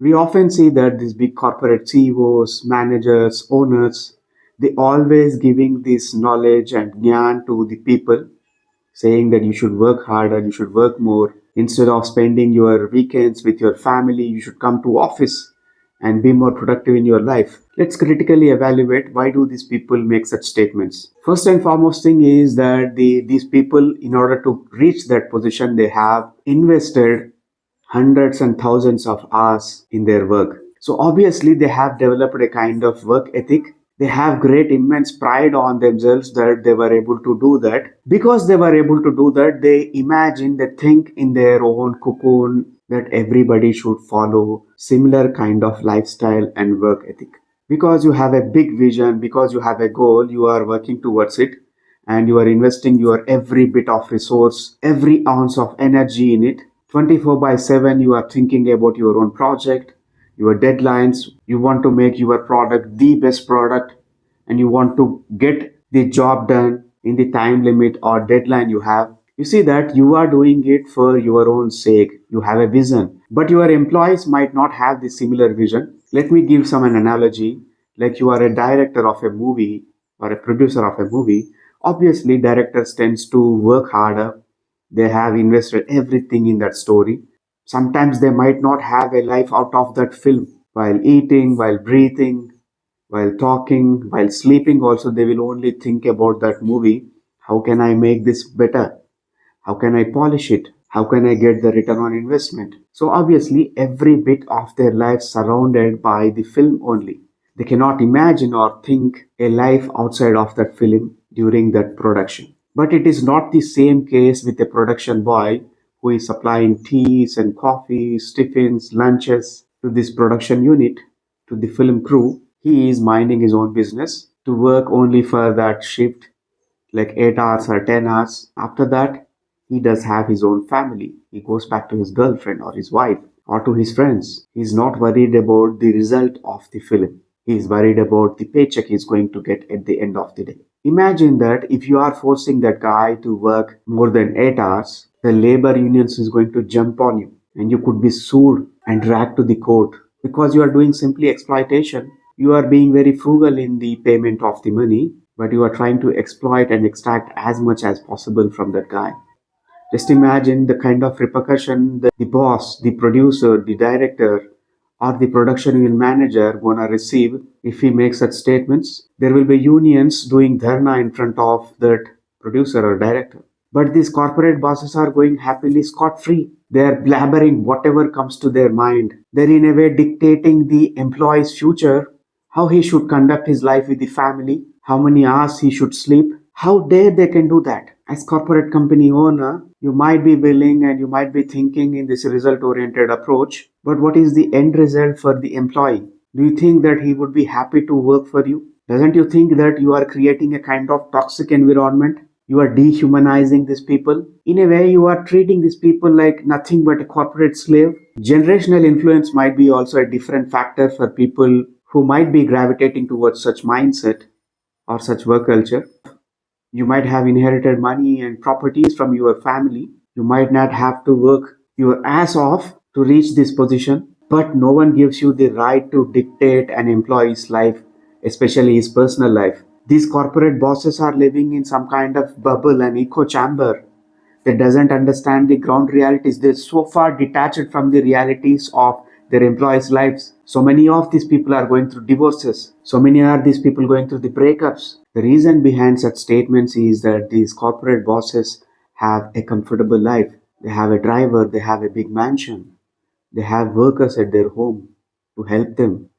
We often see that these big corporate CEOs, managers, owners, they always giving this knowledge and gyan to the people, saying that you should work harder, you should work more. Instead of spending your weekends with your family, you should come to office and be more productive in your life. Let's critically evaluate why do these people make such statements. First and foremost thing is that these people, in order to reach that position, they have invested hundreds and thousands of hours in their work. So obviously they have developed a kind of work ethic. They have great immense pride on themselves that they were able to do that. Because they were able to do that, they imagine, they think in their own cocoon that everybody should follow similar kind of lifestyle and work ethic. Because you have a big vision, because you have a goal, you are working towards it, and you are investing your every bit of resource, every ounce of energy in it. 24 by 7 you are thinking about your own project, your deadlines. You want to make your product the best product, and you want to get the job done in the time limit or deadline you have. You see that you are doing it for your own sake. You have a vision, but your employees might not have the similar vision. Let me give some an analogy. Like you are a director of a movie or a producer of a movie. Obviously directors tends to work harder. They have invested everything in that story. Sometimes they might not have a life out of that film. While eating, while breathing, while talking, while sleeping, also they will only think about that movie. How can I make this better? How can I polish it? How can I get the return on investment? So obviously every bit of their life surrounded by the film only. They cannot imagine or think a life outside of that film during that production. But it is not the same case with a production boy who is supplying teas and coffees, tiffins, lunches to this production unit, to the film crew. He is minding his own business to work only for that shift, like 8 hours or 10 hours. After that, he does have his own family. He goes back to his girlfriend or his wife or to his friends. He's not worried about the result of the film. He is worried about the paycheck he's going to get at the end of the day. Imagine that if you are forcing that guy to work more than 8 hours, the labor unions is going to jump on you and you could be sued and dragged to the court because you are doing simply exploitation. You are being very frugal in the payment of the money, but you are trying to exploit and extract as much as possible from that guy. Just imagine the kind of repercussion that the boss, the producer, the director, or the production unit manager gonna receive if he makes such statements. There will be unions doing dharna in front of that producer or director. But these corporate bosses are going happily scot free. They are blabbering whatever comes to their mind. They're in a way dictating the employee's future, how he should conduct his life with the family, how many hours he should sleep. How dare they can do that? As corporate company owner, you might be willing and you might be thinking in this result oriented approach, but what is the end result for the employee? Do you think that he would be happy to work for you? Doesn't you think that you are creating a kind of toxic environment? You are dehumanizing these people. In a way, you are treating these people like nothing but a corporate slave. Generational influence might be also a different factor for people who might be gravitating towards such mindset or such work culture. You might have inherited money and properties from your family. You might not have to work your ass off to reach this position, but no one gives you the right to dictate an employee's life, especially his personal life. These corporate bosses are living in some kind of bubble and echo chamber that doesn't understand the ground realities. They're so far detached from the realities of their employees' lives. So many of these people are going through divorces. So many are these people going through the breakups. The reason behind such statements is that these corporate bosses have a comfortable life. They have a driver, they have a big mansion, they have workers at their home to help them.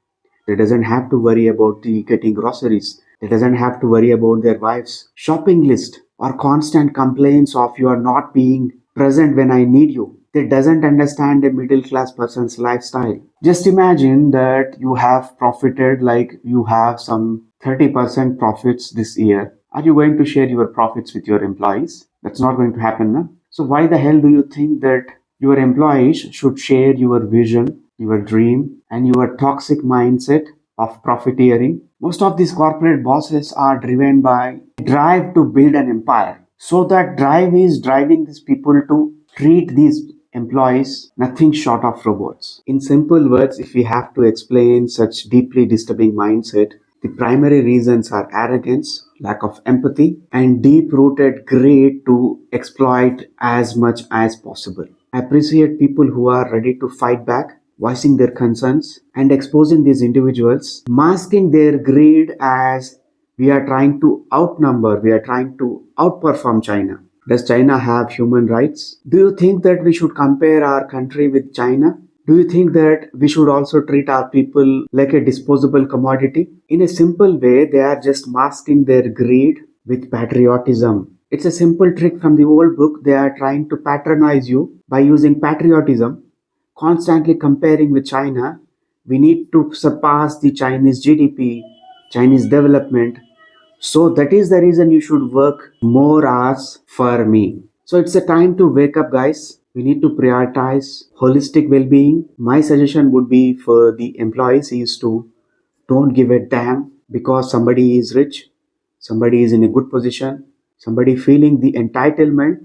They doesn't have to worry about the getting groceries. They doesn't have to worry about their wife's shopping list or constant complaints of you are not being present when I need you. They doesn't understand a middle class person's lifestyle. Just imagine that you have profited, like you have some 30% profits this year. Are you going to share your profits with your employees? That's not going to happen, no? So why the hell do you think that your employees should share your vision, your dream, and your toxic mindset of profiteering? Most of these corporate bosses are driven by drive to build an empire. So that drive is driving these people to treat these employees nothing short of robots. In simple words, if we have to explain such deeply disturbing mindset, the primary reasons are arrogance, lack of empathy, and deep rooted greed to exploit as much as possible. I appreciate people who are ready to fight back, voicing their concerns, and exposing these individuals, masking their greed as we are trying to outnumber, we are trying to outperform China. Does China have human rights? Do you think that we should compare our country with China? Do you think that we should also treat our people like a disposable commodity? In a simple way, they are just masking their greed with patriotism. It's a simple trick from the old book. They are trying to patronize you by using patriotism, constantly comparing with China. We need to surpass the Chinese GDP, Chinese development. So that is the reason you should work more hours for me. So it's a time to wake up, guys. We need to prioritize holistic well-being. My suggestion would be for the employees is to don't give a damn because somebody is rich, somebody is in a good position, somebody feeling the entitlement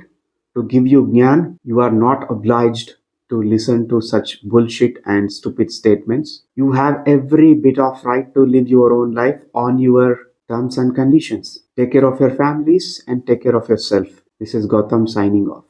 to give you gyan. You are not obliged to listen to such bullshit and stupid statements. You have every bit of right to live your own life on your terms and conditions. Take care of your families and take care of yourself. This is Gautam signing off.